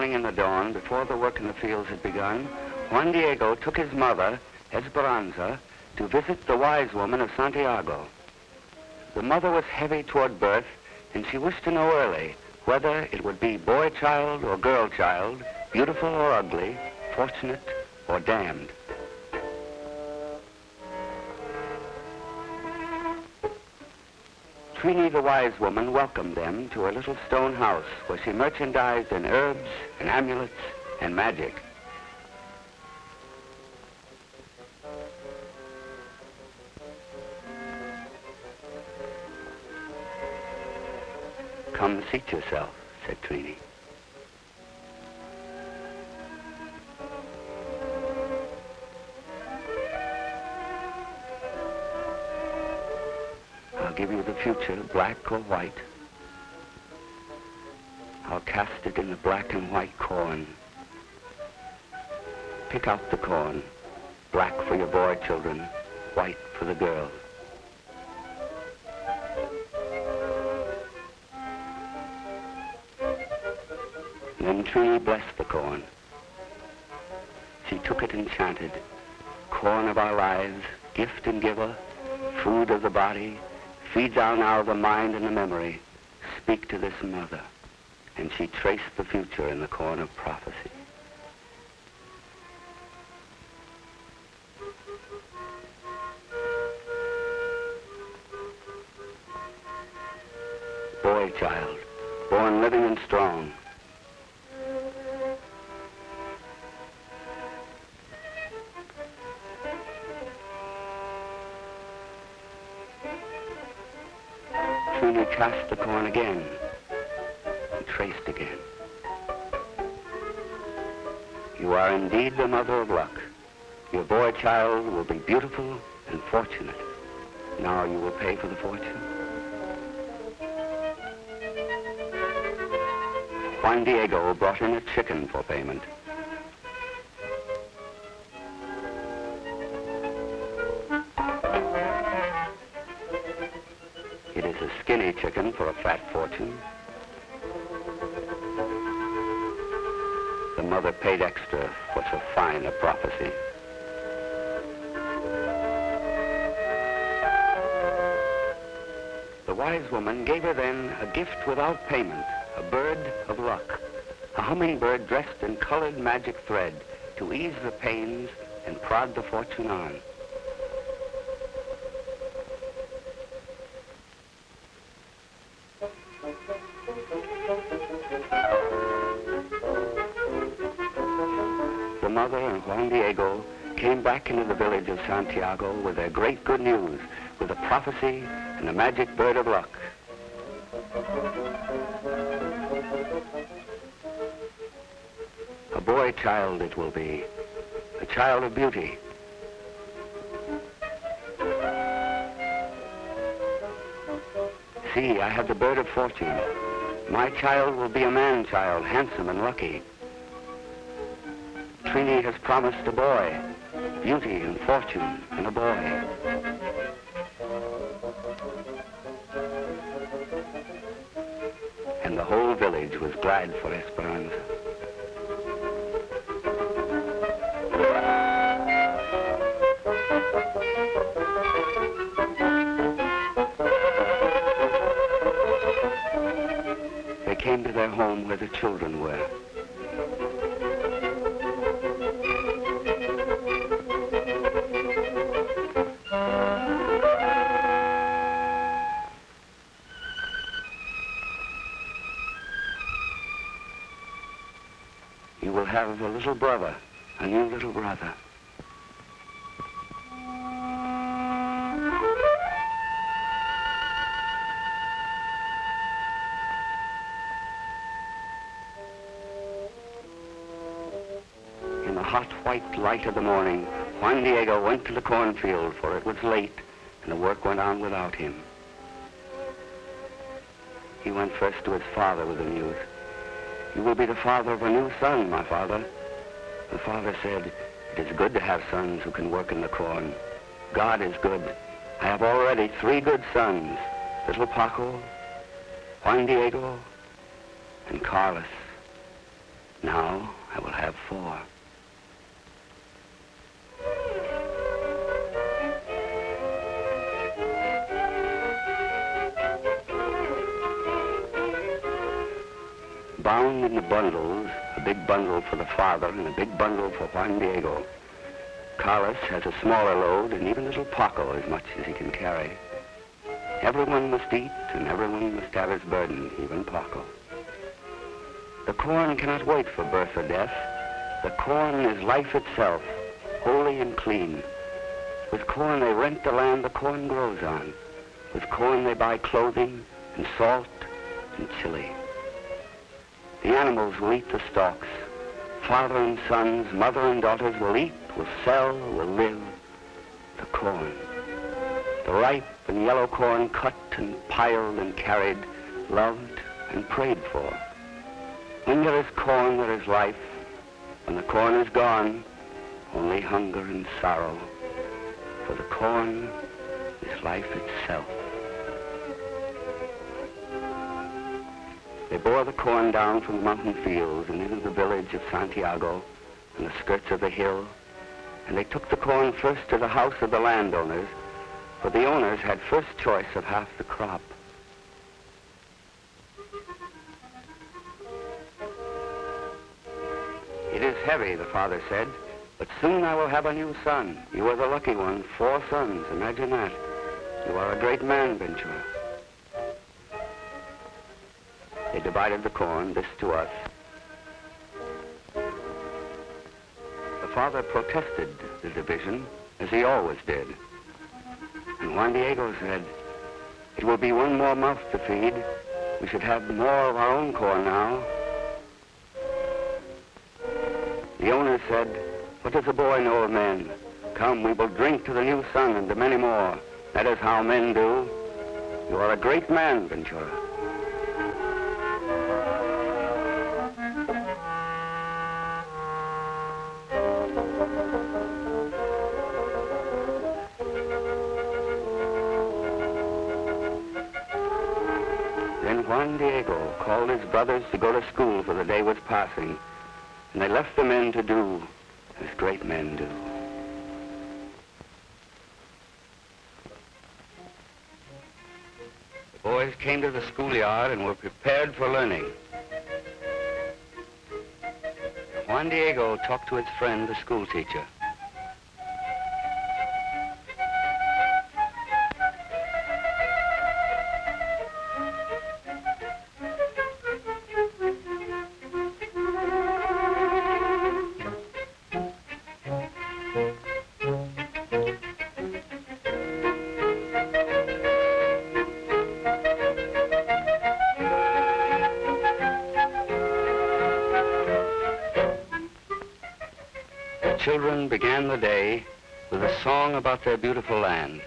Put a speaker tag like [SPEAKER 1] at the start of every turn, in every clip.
[SPEAKER 1] morning in the dawn, before the work in the fields had begun, Juan Diego took his mother, Esperanza, to visit the wise woman of Santiago. The mother was heavy toward birth, and she wished to know early whether it would be boy child or girl child, beautiful or ugly, fortunate or damned. Trini, the wise woman, welcomed them to her little stone house where she merchandised in herbs and amulets and magic. Come seat yourself, said Trini. I'll give you the future, black or white. I'll cast it in the black and white corn. Pick out the corn, black for your boy children, white for the girls. Then Trini blessed the corn. She took it and chanted, corn of our lives, gift and giver, food of the body, feed thou now the mind and the memory. Speak to this mother. And she traced the future in the corn of prophecy. Boy child, born living and strong. Trini cast the corn again and traced again. You are indeed the mother of luck. Your boy child will be beautiful and fortunate. Now you will pay for the fortune. Juan Diego brought in a chicken for payment. It is a skinny chicken for a fat fortune. The mother paid extra for so fine a prophecy. The wise woman gave her then a gift without payment, a bird of luck, a hummingbird dressed in colored magic thread to ease the pains and prod the fortune on. The mother and Juan Diego came back into the village of Santiago with their great good news, with a prophecy and a magic bird of luck. A boy child it will be, a child of beauty. See, I have the bird of fortune. My child will be a man-child, handsome and lucky. Trini has promised a boy, beauty and fortune and a boy. And the whole village was glad for Esperanza. They came to their home where the children were. You will have a little brother, a new little brother. In the hot white light of the morning, Juan Diego went to the cornfield, for it was late, and the work went on without him. He went first to his father with the news. You will be the father of a new son, my father. The father said, it is good to have sons who can work in the corn. God is good. I have already 3 good sons, little Paco, Juan Diego, and Carlos. Now I will have 4. Bound in the bundles, a big bundle for the father and a big bundle for Juan Diego. Carlos has a smaller load, and even little Paco as much as he can carry. Everyone must eat, and everyone must have his burden, even Paco. The corn cannot wait for birth or death. The corn is life itself, holy and clean. With corn they rent the land the corn grows on. With corn they buy clothing and salt and chili. The animals will eat the stalks. Father and sons, mother and daughters will eat, will sell, will live the corn. The ripe and yellow corn cut and piled and carried, loved and prayed for. When there is corn, there is life. When the corn is gone, only hunger and sorrow. For the corn is life itself. They bore the corn down from the mountain fields and into the village of Santiago and the skirts of the hill, and they took the corn first to the house of the landowners, for the owners had first choice of half the crop. It is heavy, the father said, but soon I will have a new son. You are the lucky one, 4 sons, imagine that. You are a great man, Ventura. They divided the corn, this to us. The father protested the division, as he always did. And Juan Diego said, it will be 1 more mouth to feed. We should have more of our own corn now. The owner said, what does a boy know of men? Come, we will drink to the new son and to many more. That is how men do. You are a great man, Ventura. Then Juan Diego called his brothers to go to school, for the day was passing, and they left the men to do as great men do. The boys came to the schoolyard and were prepared for learning. Juan Diego talked to his friend, the schoolteacher. Children began the day with a song about their beautiful land.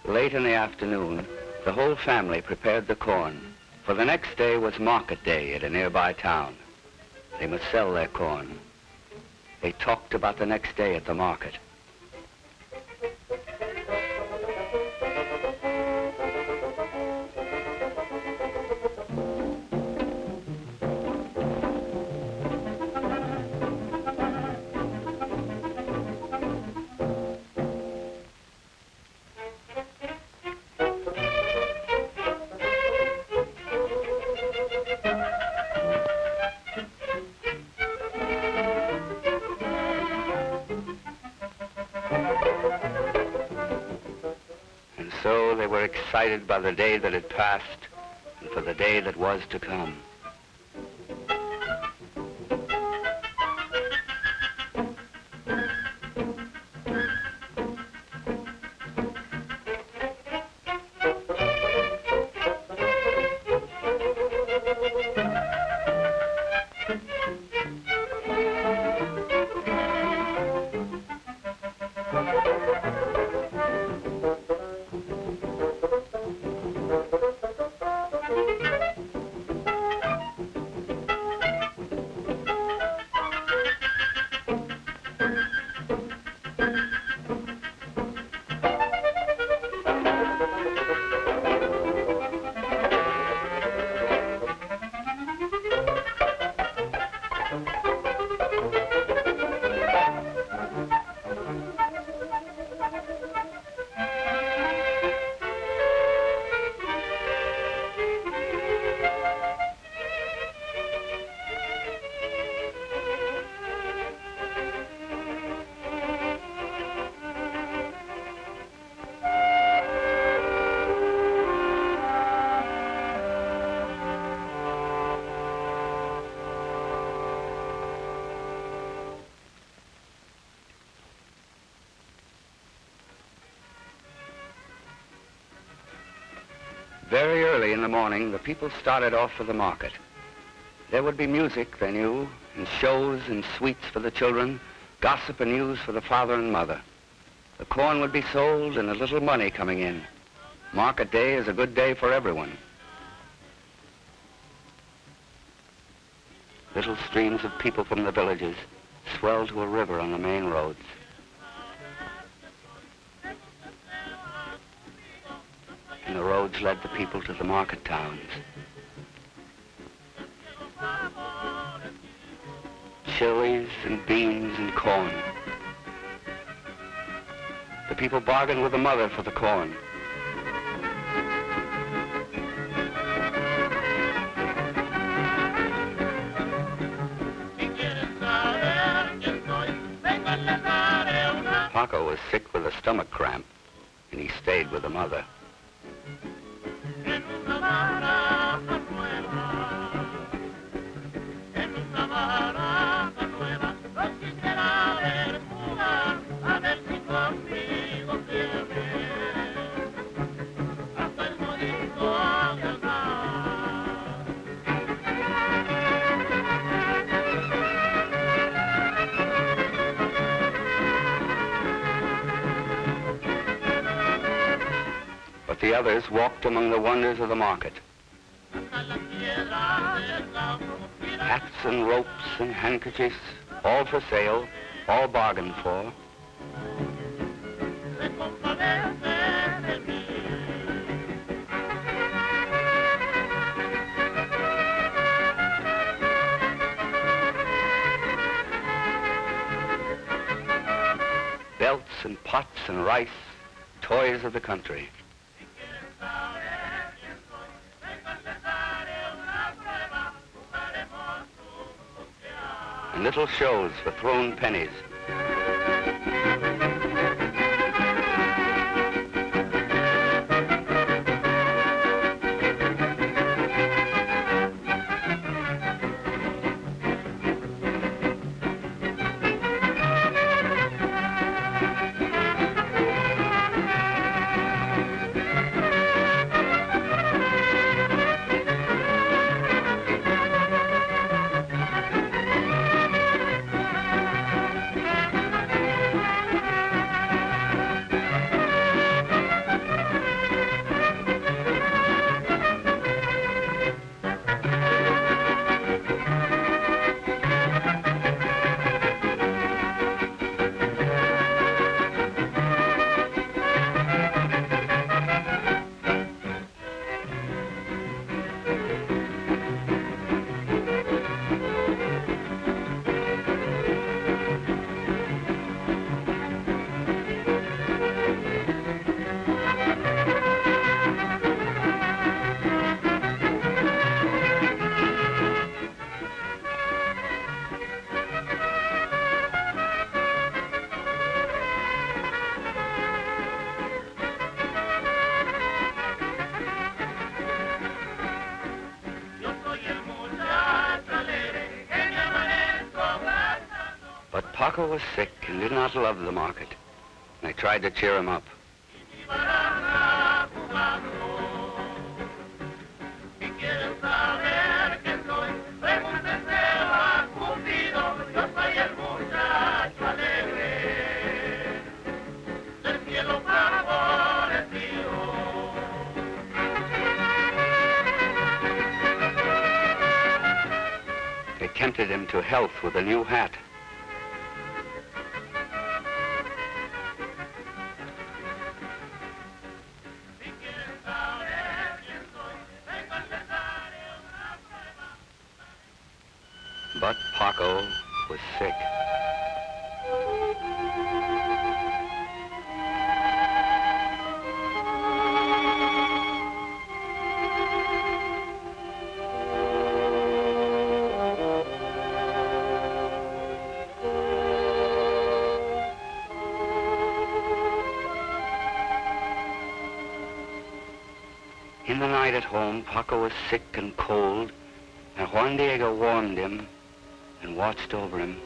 [SPEAKER 1] Late in the afternoon, the whole family prepared the corn, for the next day was market day at a nearby town. They must sell their corn. They talked about the next day at the market. So they were excited by the day that had passed and for the day that was to come. Very early in the morning, the people started off for the market. There would be music, they knew, and shows and sweets for the children, gossip and news for the father and mother. The corn would be sold and a little money coming in. Market day is a good day for everyone. Little streams of people from the villages swelled to a river on the main roads. And the roads led the people to the market towns. Chilies and beans and corn. The people bargained with the mother for the corn. Paco was sick with a stomach cramp, and he stayed with the mother. The others walked among the wonders of the market. Hats and ropes and handkerchiefs, all for sale, all bargained for. Belts and pots and rice, toys of the country. And little shows for thrown pennies. Paco was sick and did not love the market. And I tried to cheer him up. I tempted him to health with a new hat. But Paco was sick. In the night at home, Paco was sick and cold, and Juan Diego warmed him and watched over him.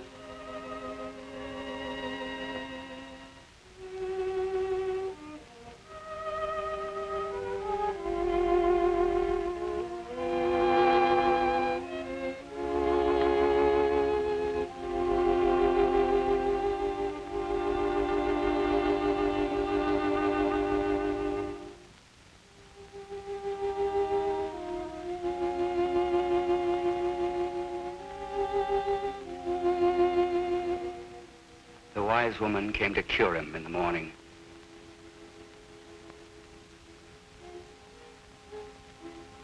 [SPEAKER 1] wise woman came to cure him in the morning.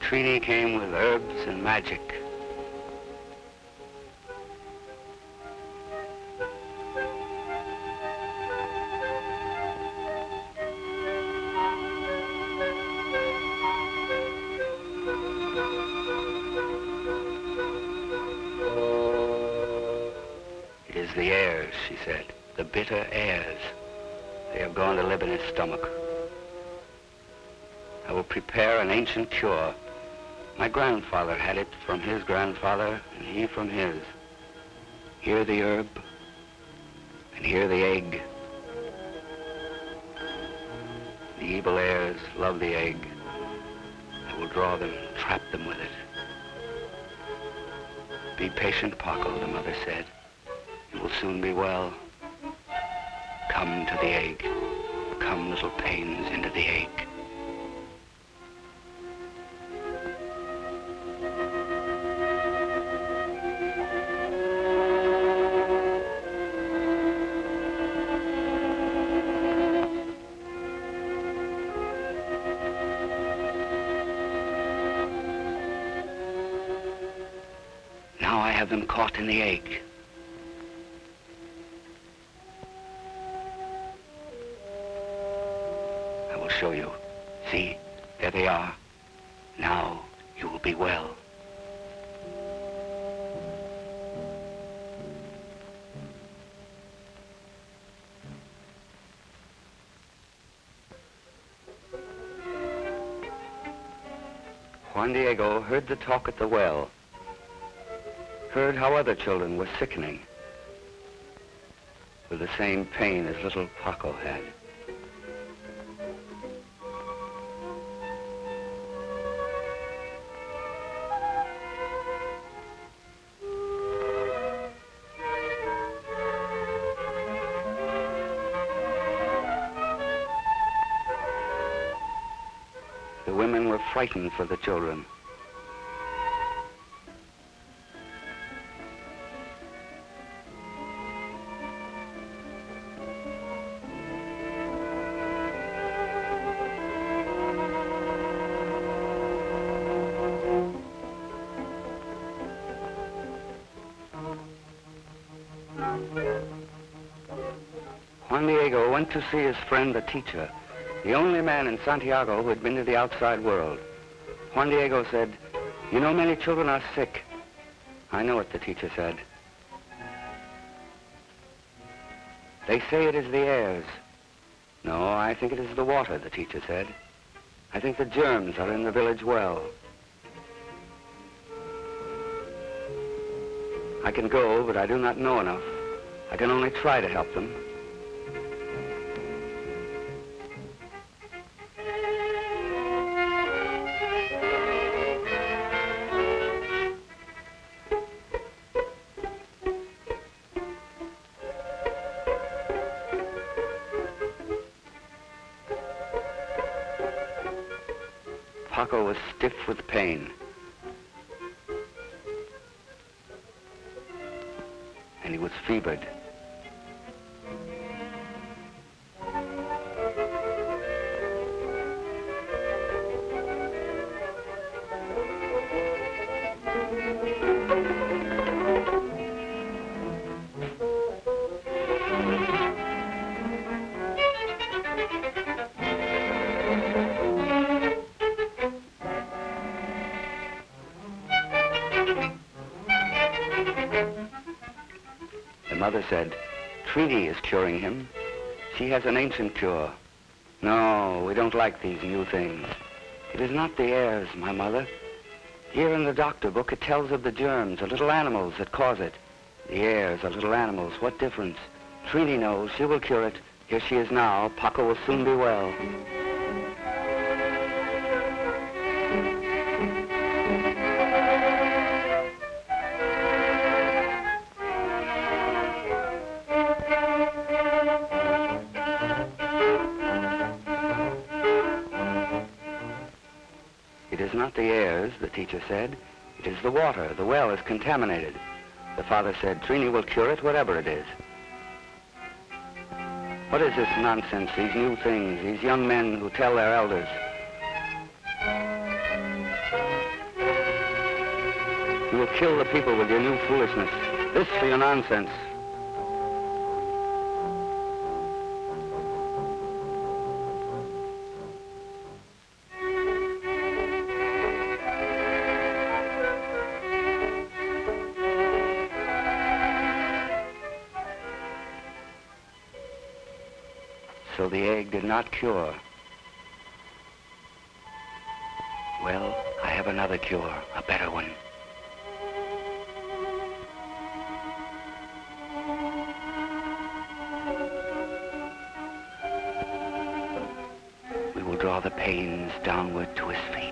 [SPEAKER 1] Trini came with herbs and magic. It is the airs, she said, the bitter airs. They have gone to live in his stomach. I will prepare an ancient cure. My grandfather had it from his grandfather, and he from his. Here the herb, and here the egg. The evil airs love the egg. I will draw them, trap them with it. Be patient, Paco, the mother said. You will soon be well. Come to the egg. Come, little pains, into the egg. Now I have them caught in the egg. I will show you. See, there they are. Now you will be well. Juan Diego heard the talk at the well, heard how other children were sickening with the same pain as little Paco had. The women were frightened for the children. Juan Diego went to see his friend, the teacher, the only man in Santiago who had been to the outside world. Juan Diego said, "You know, many children are sick." "I know it," the teacher said. "They say it is the airs." "No, I think it is the water," the teacher said. "I think the germs are in the village well." "I can go, but I do not know enough. I can only try to help them." Paco was stiff with pain. And he was fevered. Mother said, "Trini is curing him. She has an ancient cure." "No, we don't like these new things. It is not the airs, my mother. Here in the doctor book it tells of the germs, the little animals that cause it. The airs are little animals. What difference? Trini knows. She will cure it. Here she is now. Paco will soon be well." "It is not the airs," the teacher said. "It is the water. The well is contaminated." The father said, "Trini will cure it, whatever it is." What is this nonsense, these new things, these young men who tell their elders? You will kill the people with your new foolishness. This for your nonsense. So the egg did not cure. Well, I have another cure, a better one. We will draw the pains downward to his feet.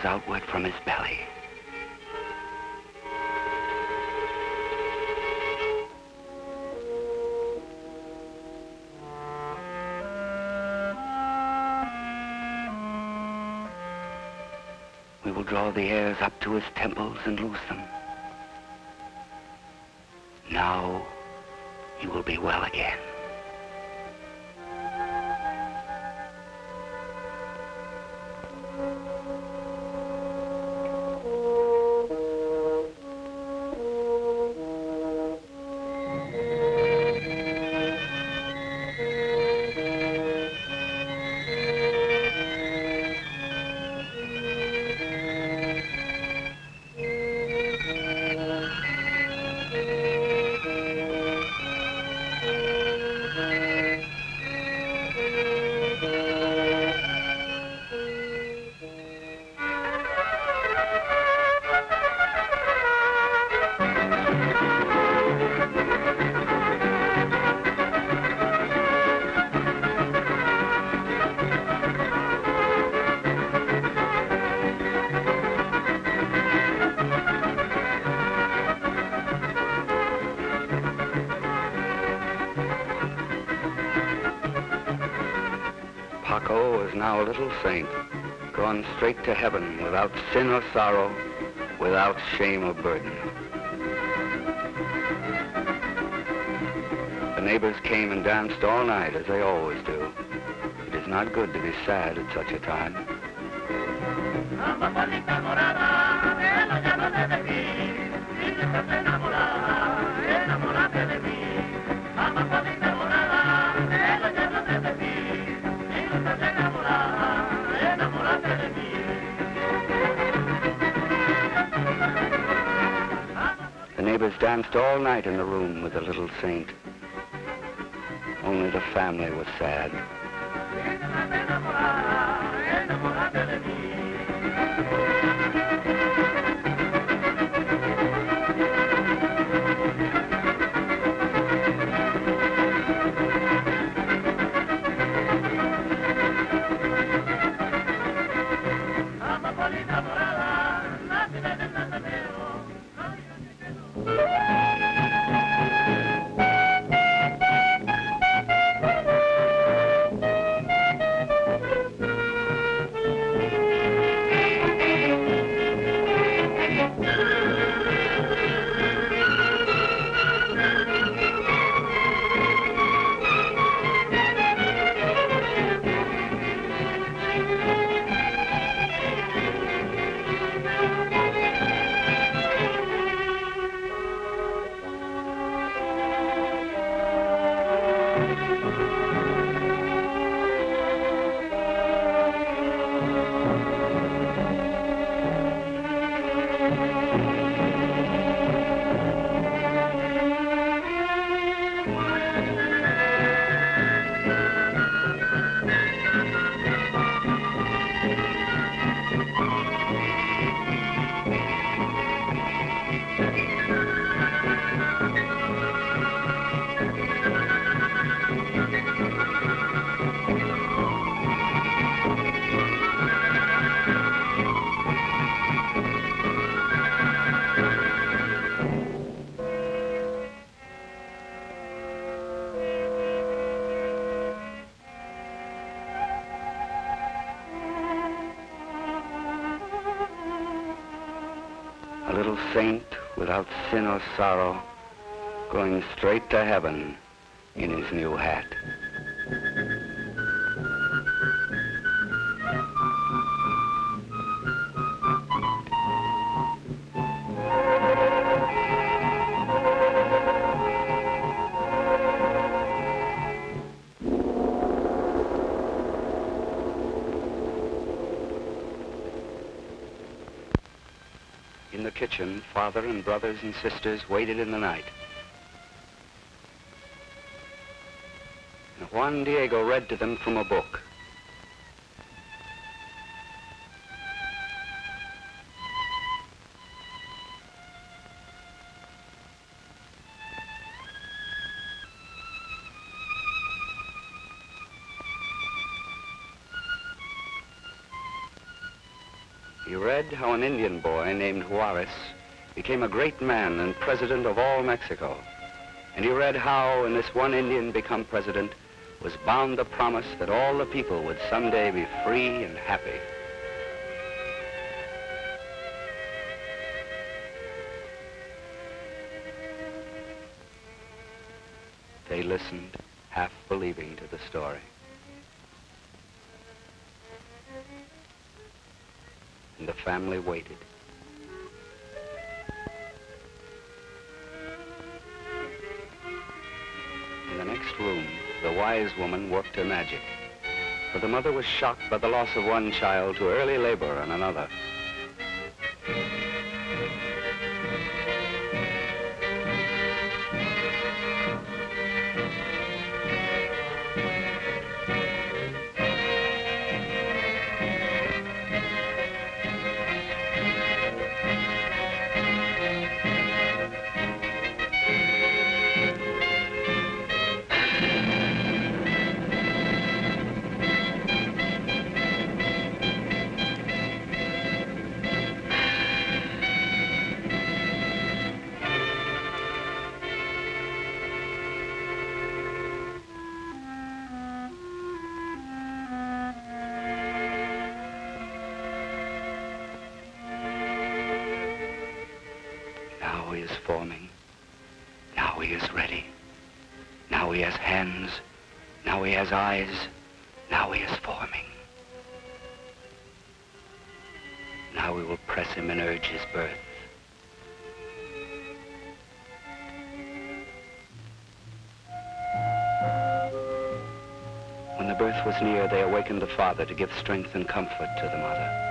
[SPEAKER 1] Outward from his belly. We will draw the hairs up to his temples and loose them. Now he will be well again. Now a little saint, gone straight to heaven without sin or sorrow, without shame or burden. The neighbors came and danced all night, as they always do. It is not good to be sad at such a time. The neighbors danced all night in the room with the little saint. Only the family was sad. little saint without sin or sorrow, going straight to heaven in his new hat. In the kitchen, father and brothers and sisters waited in the night. And Juan Diego read to them from a book. He read how an Indian boy named Juarez became a great man and president of all Mexico. And he read how, in this one Indian become president, was bound the promise that all the people would someday be free and happy. They listened, half believing to the story. And the family waited. In the next room, the wise woman worked her magic. For the mother was shocked by the loss of one child to early labor on another. Now he is forming. Now he is ready. Now he has hands. Now he has eyes. Now he is forming. Now we will press him and urge his birth. When the birth was near, they awakened the father to give strength and comfort to the mother.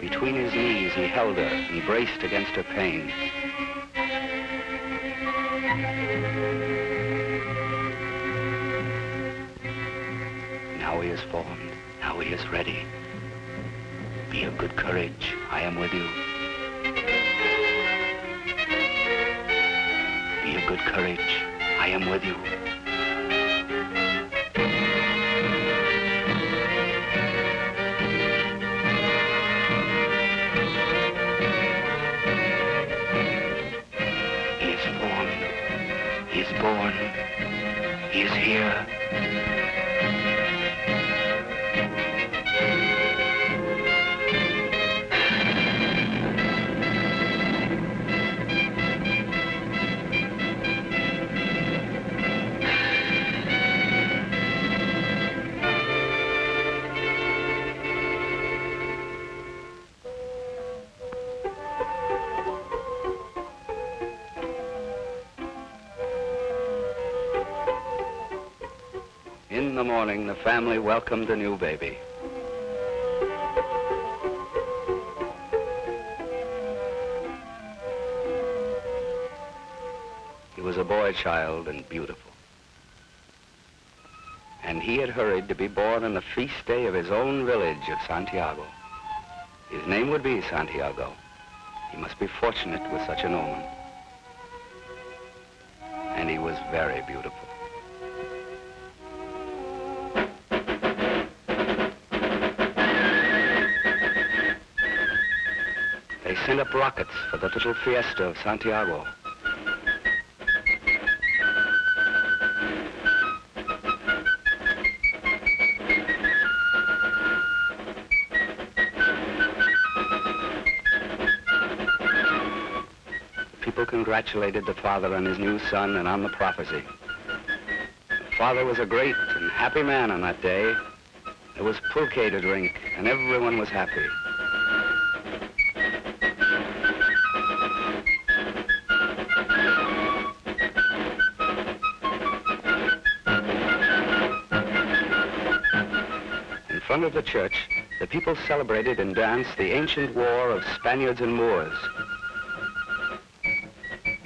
[SPEAKER 1] Between his knees, he held her and braced against her pain. Now he is formed. Now he is ready. Be of good courage. I am with you. Be of good courage. I am with you. He is born. He is here. In the morning, the family welcomed the new baby. He was a boy child and beautiful. And he had hurried to be born on the feast day of his own village of Santiago. His name would be Santiago. He must be fortunate with such an omen. and he was very beautiful. They sent up rockets for the little fiesta of Santiago. People congratulated the father on his new son and on the prophecy. The father was a great and happy man on that day. There was pulque to drink, and everyone was happy. In front of the church, the people celebrated and danced the ancient war of Spaniards and Moors.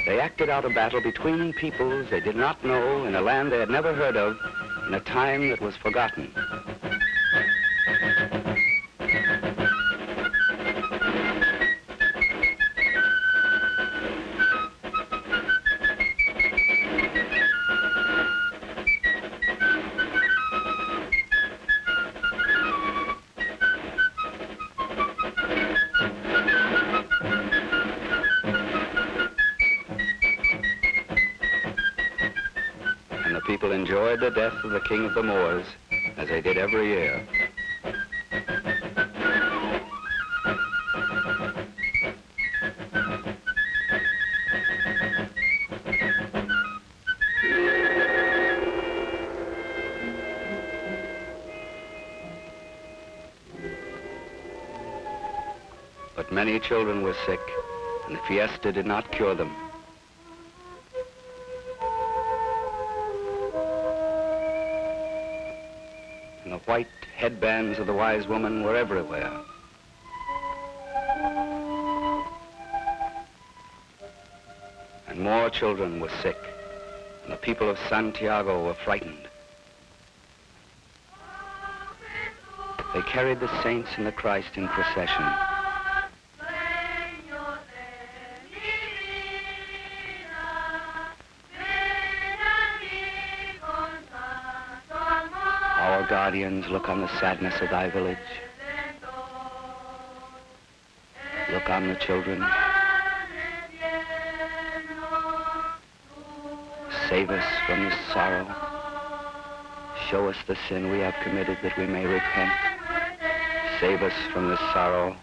[SPEAKER 1] They acted out a battle between peoples they did not know in a land they had never heard of in a time that was forgotten. People enjoyed the death of the king of the Moors, as they did every year. But many children were sick, and the fiesta did not cure them. The white headbands of the wise woman were everywhere. And more children were sick, and the people of Santiago were frightened. They carried the saints and the Christ in procession. Our guardians, look on the sadness of thy village. Look on the children. Save us from this sorrow. Show us the sin we have committed that we may repent. Save us from this sorrow.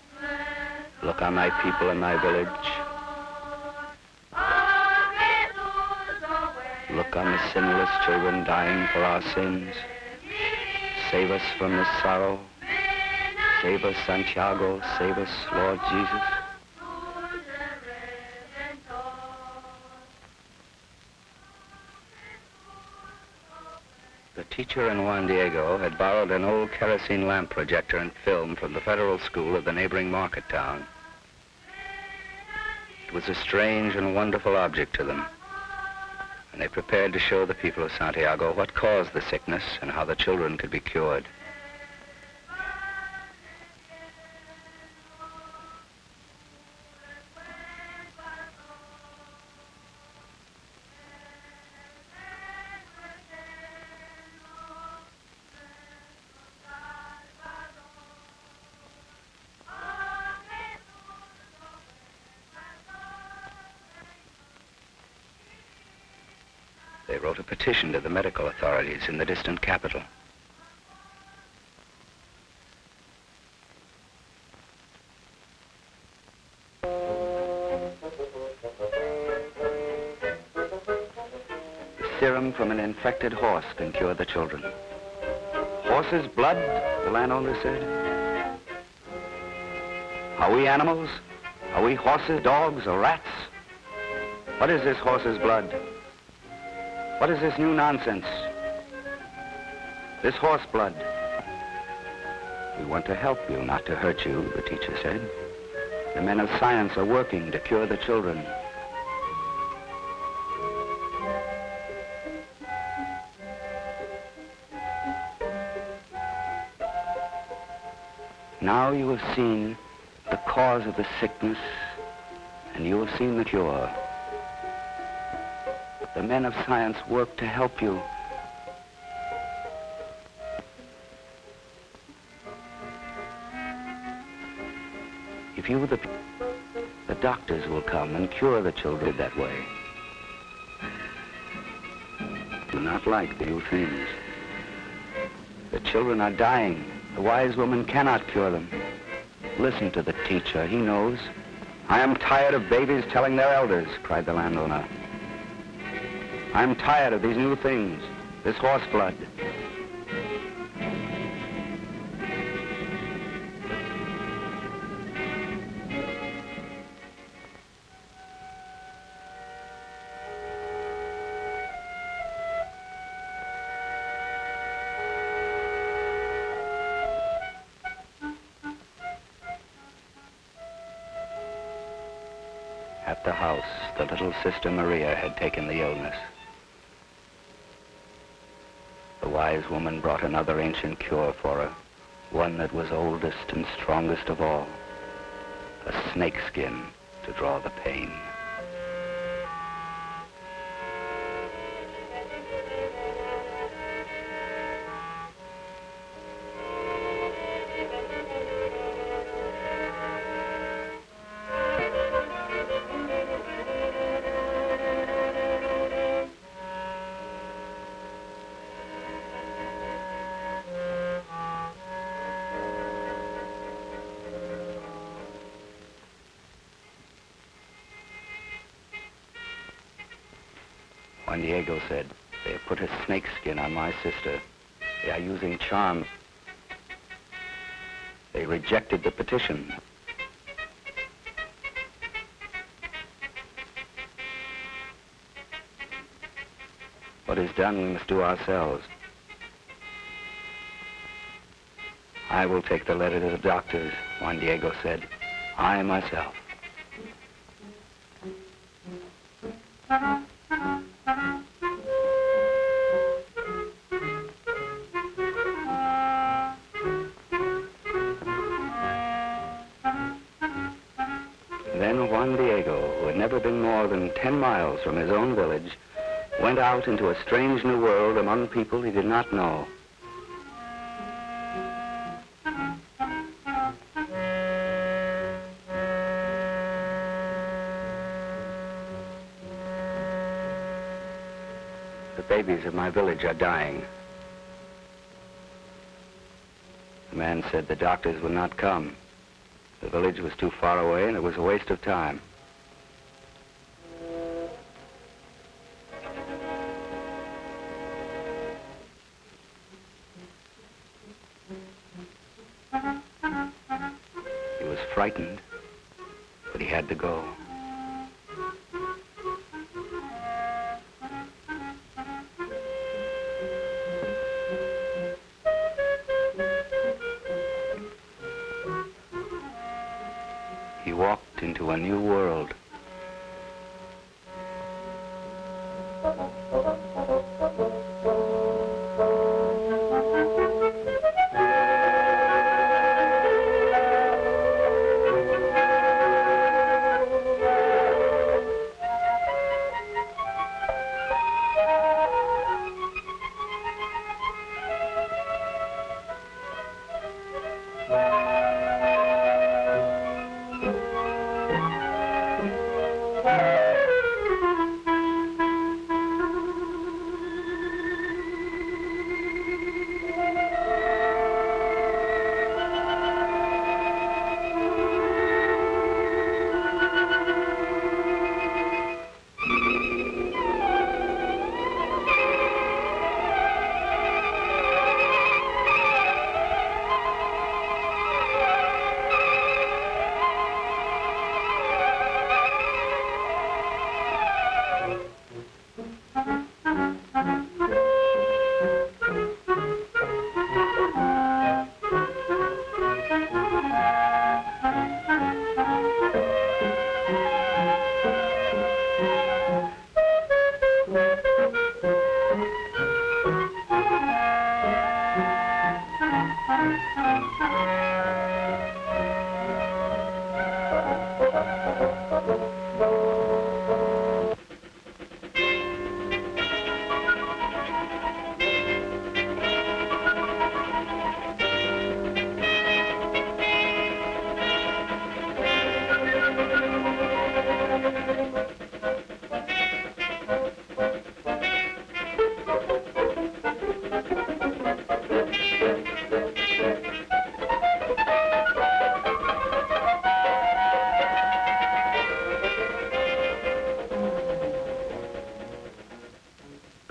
[SPEAKER 1] Look on thy people and thy village. Look on the sinless children dying for our sins. Save us from this sorrow. Save us, Santiago. Save us, Lord Jesus. The teacher in Juan Diego had borrowed an old kerosene lamp projector and film from the federal school of the neighboring market town. It was a strange and wonderful object to them, and they prepared to show the people of Santiago what caused the sickness and how the children could be cured. They wrote a petition to the medical authorities in the distant capital. The serum from an infected horse can cure the children. Horse's blood, the landowner said. Are we animals? Are we horses, dogs, or rats? What is this horse's blood? What is this new nonsense? This horse blood. We want to help you, not to hurt you, the teacher said. The men of science are working to cure the children. Now you have seen the cause of the sickness, and you have seen the cure. The men of science work to help you. If you were the doctors will come and cure the children that way. Do not like the new things. The children are dying. The wise woman cannot cure them. Listen to the teacher, he knows. I am tired of babies telling their elders, cried the landowner. I'm tired of these new things, this horse blood. At the house, the little Sister Maria had taken the illness. The wise woman brought another ancient cure for her, one that was oldest and strongest of all, a snake skin to draw the pain. Juan Diego said, they have put a snake skin on my sister. They are using charm. They rejected the petition. What is done, we must do ourselves. I will take the letter to the doctors, Juan Diego said. I myself. Then Juan Diego, who had never been more than 10 miles from his own village, went out into a strange new world among people he did not know. The babies of my village are dying. The man said the doctors would not come. The village was too far away and it was a waste of time. He was frightened, but he had to go. He walked into a new world.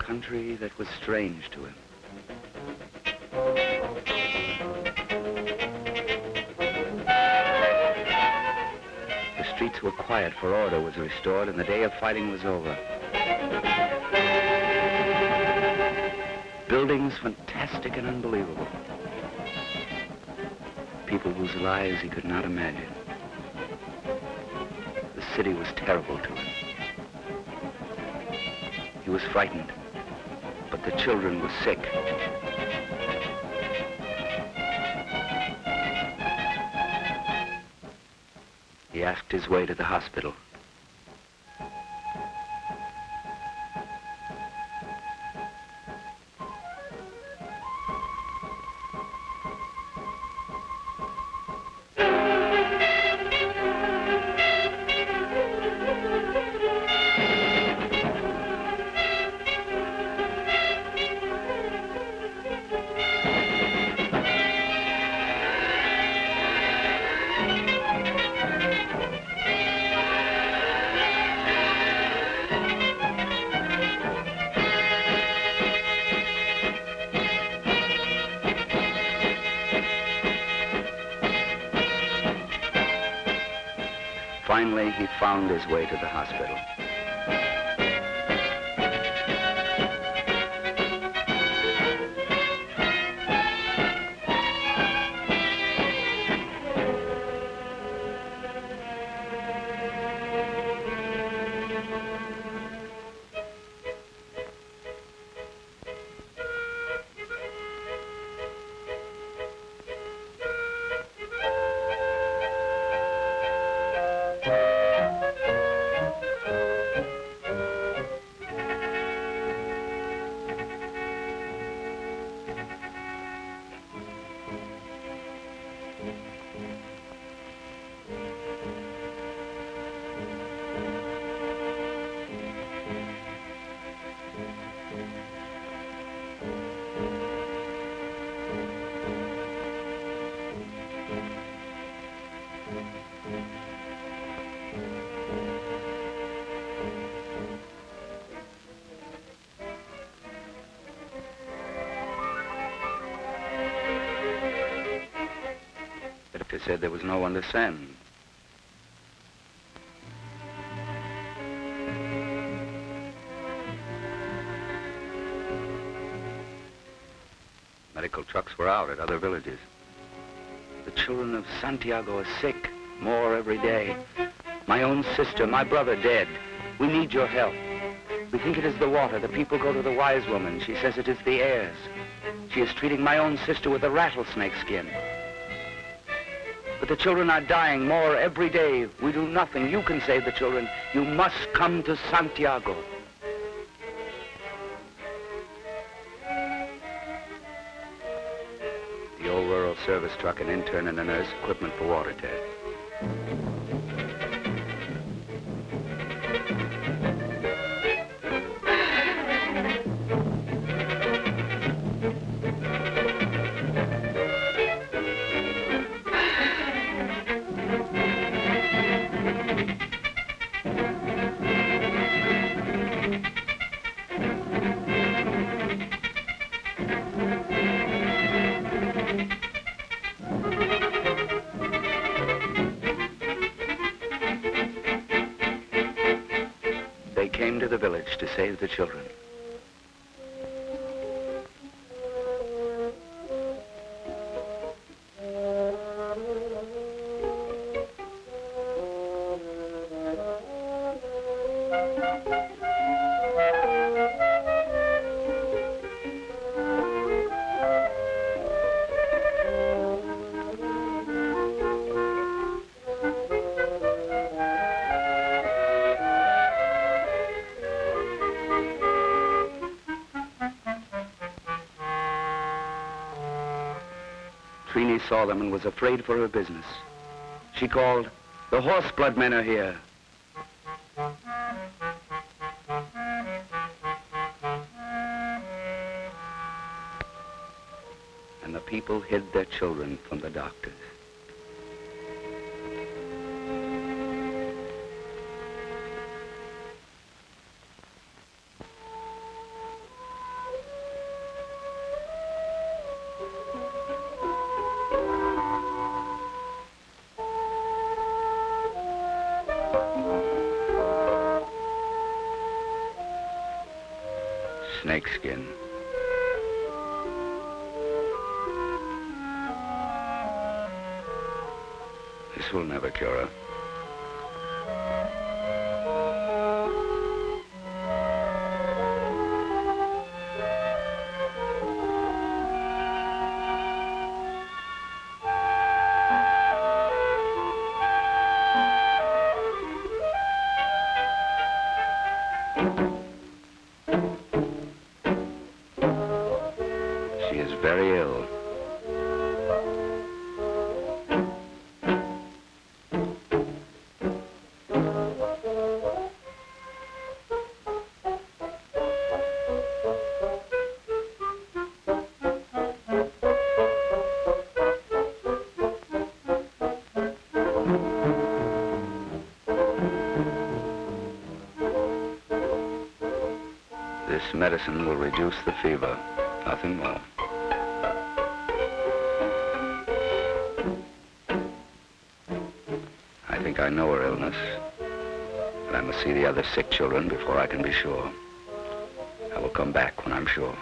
[SPEAKER 1] country that was strange to him. The streets were quiet, for order was restored, and the day of fighting was over. Buildings fantastic and unbelievable. People whose lives he could not imagine. The city was terrible to him. He was frightened, but the children were sick. He asked his way to the hospital. Finally, he found his way to the hospital. Said there was no one to send. Medical trucks were out at other villages. The children of Santiago are sick, more every day. My own sister, my brother dead. We need your help. We think it is the water. The people go to the wise woman. She says it is the airs. She is treating my own sister with a rattlesnake skin. But the children are dying more every day. We do nothing. You can save the children. You must come to Santiago. The old rural service truck, an intern and a nurse, equipment for water test. The village to save the children. Trini saw them and was afraid for her business. She called, "The Horseblood men are here." And the people hid their children from the doctors. snakeskin. This will never cure her. She is very ill. This medicine will reduce the fever, nothing more. I think I know her illness, but I must see the other sick children before I can be sure. I will come back when I'm sure.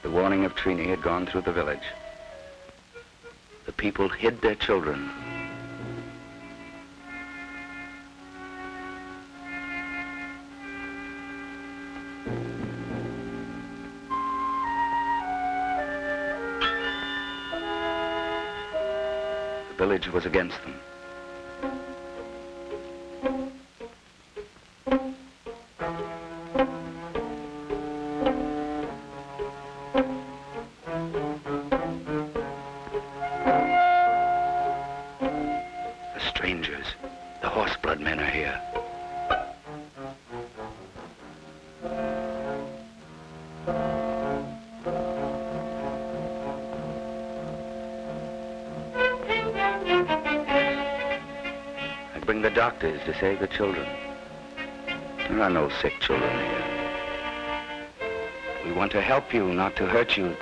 [SPEAKER 1] The warning of Trini had gone through the village. The people hid their children. The village was against them. Bring the doctors to save the children. There are no sick children here. We want to help you, not to hurt you.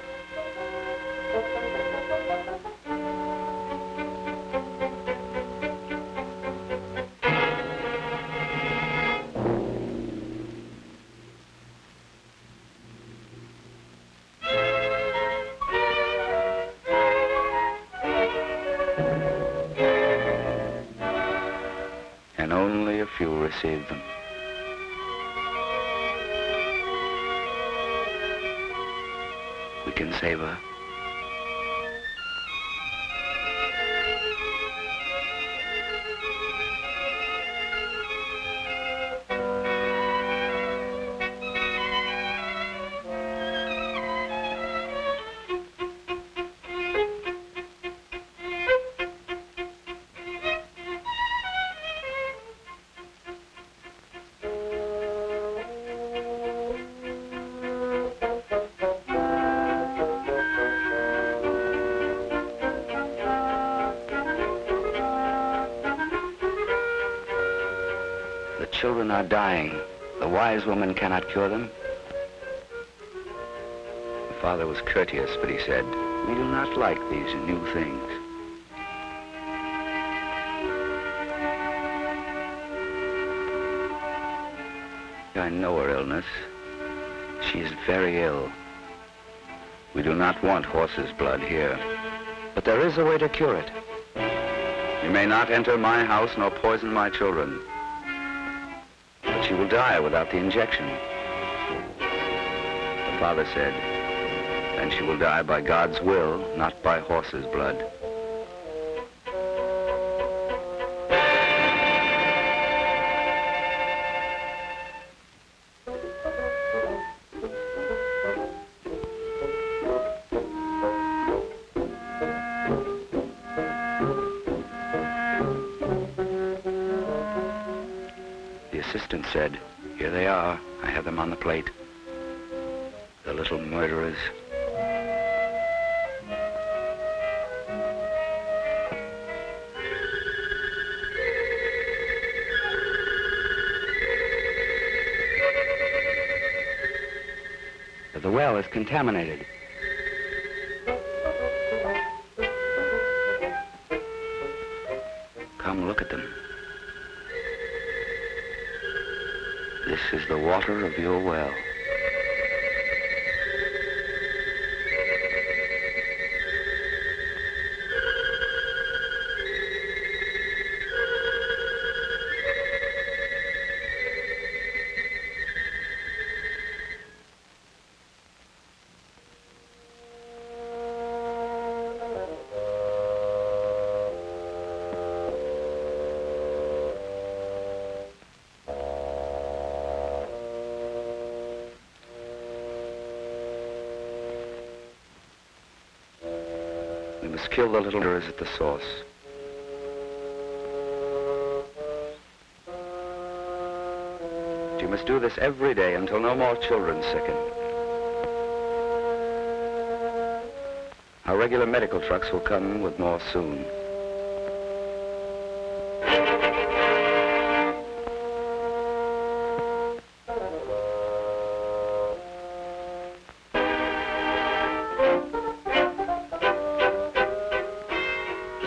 [SPEAKER 1] And only a few received them. We can save her. The children are dying. The wise woman cannot cure them. The father was courteous, but he said, "We do not like these new things." I know her illness. She is very ill. We do not want horse's blood here, but there is a way to cure it. You may not enter my house nor poison my children. She will die without the injection. The father said, and she will die by God's will, not by horse's blood. assistant said, "Here they are. I have them on the plate. The little murderers." The well is contaminated. Come look at them. This is the water of your well. We must kill the little murderers at the source. You must do this every day until no more children sicken. Our regular medical trucks will come with more soon.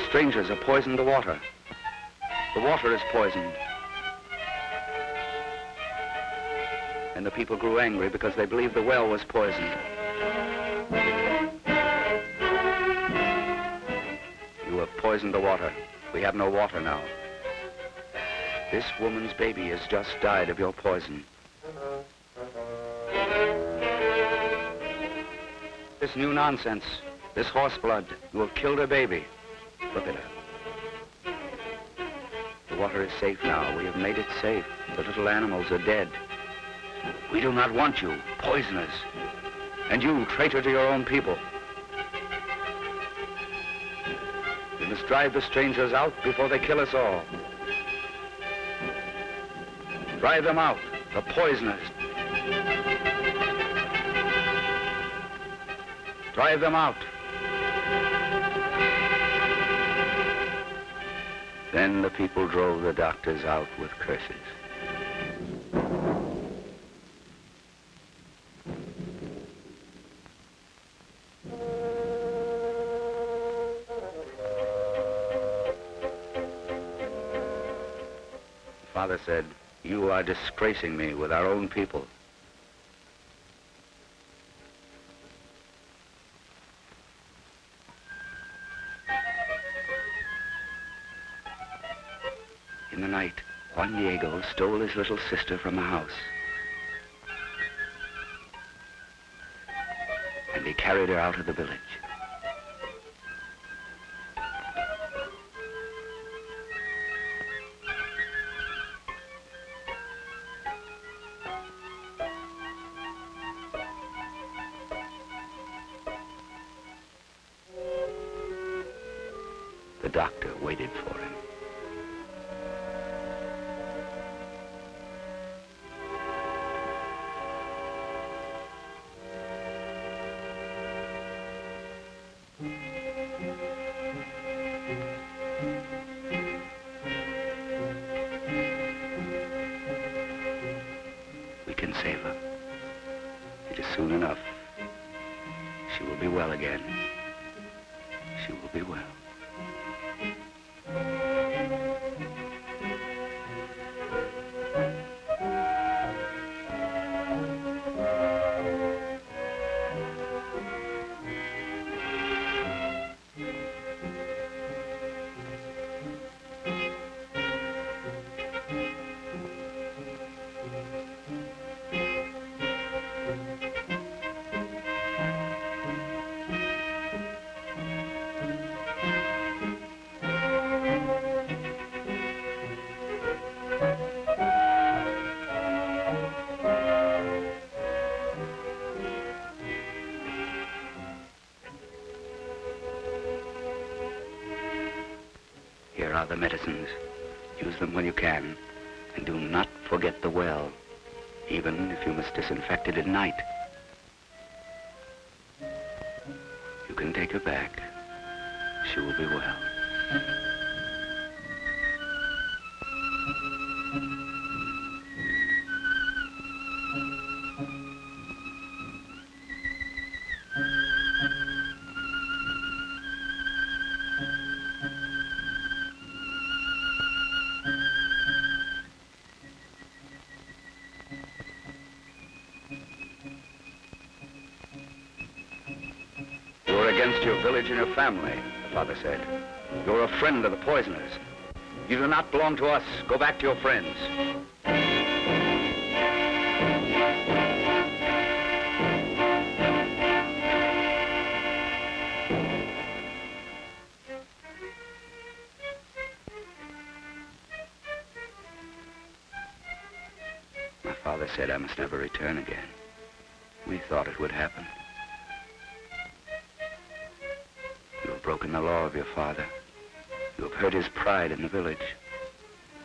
[SPEAKER 1] Strangers have poisoned the water. The water is poisoned. And the people grew angry because they believed the well was poisoned. You have poisoned the water. We have no water now. This woman's baby has just died of your poison. This new nonsense, this horse blood, you have killed her baby. Look at her. The water is safe now. We have made it safe. The little animals are dead. We do not want you, poisoners. And you, traitor to your own people. We must drive the strangers out before they kill us all. Drive them out, the poisoners. Drive them out. Then the people drove the doctors out with curses. Father said, "You are disgracing me with our own people." In the night, Juan Diego stole his little sister from the house. And he carried her out of the village. The doctor waited for him. We can save her. It is soon enough. She will be well again. She will be well. Here are the medicines. Use them when you can, and do not forget the well, even if you must disinfect it at night. You can take her back. She will be well. Against your village and your family, the father said. You're a friend of the poisoners. You do not belong to us. Go back to your friends. My father said I must never return again. We thought it would happen. You have broken the law of your father. You have hurt his pride in the village.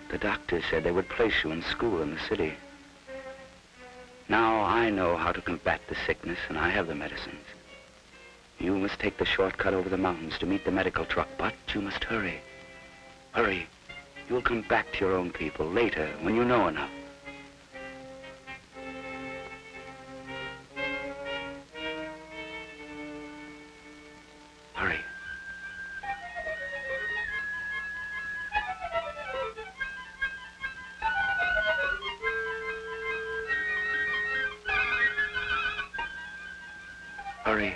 [SPEAKER 1] The doctors said they would place you in school in the city. Now I know how to combat the sickness, and I have the medicines. You must take the shortcut over the mountains to meet the medical truck, but you must hurry. Hurry. You will come back to your own people later when you know enough. Hurry. Hurry.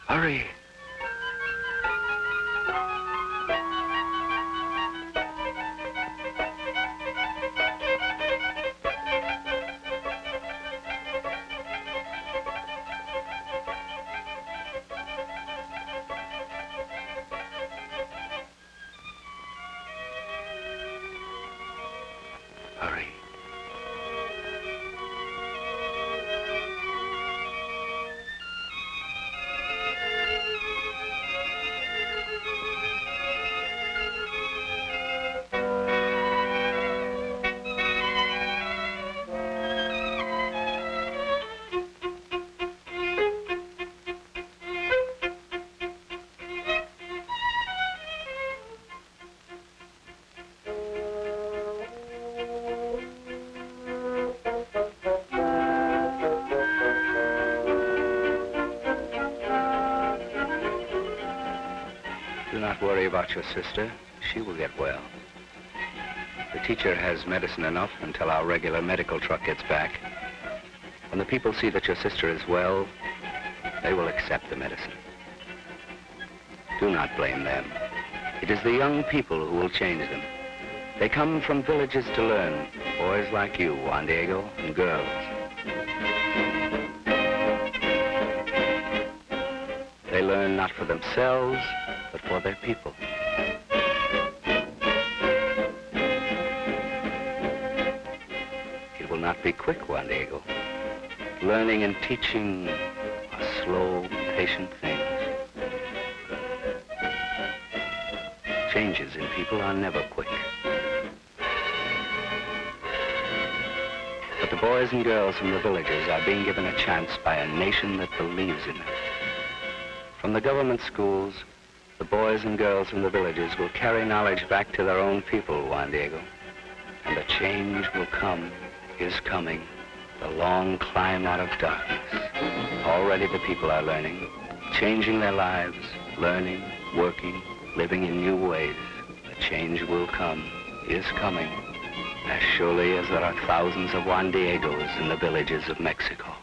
[SPEAKER 1] Hurry. Hurry. Do not worry about your sister. She will get well. The teacher has medicine enough until our regular medical truck gets back. When the people see that your sister is well, they will accept the medicine. Do not blame them. It is the young people who will change them. They come from villages to learn, boys like you, Juan Diego, and girls. They learn not for themselves, but for their people. It will not be quick, Juan Diego. Learning and teaching are slow, patient things. Changes in people are never quick. But the boys and girls from the villages are being given a chance by a nation that believes in them. From the government schools, the boys and girls from the villages will carry knowledge back to their own people, Juan Diego. And the change will come, is coming, the long climb out of darkness. Already the people are learning, changing their lives, learning, working, living in new ways. The change will come, is coming, as surely as there are thousands of Juan Diegos in the villages of Mexico.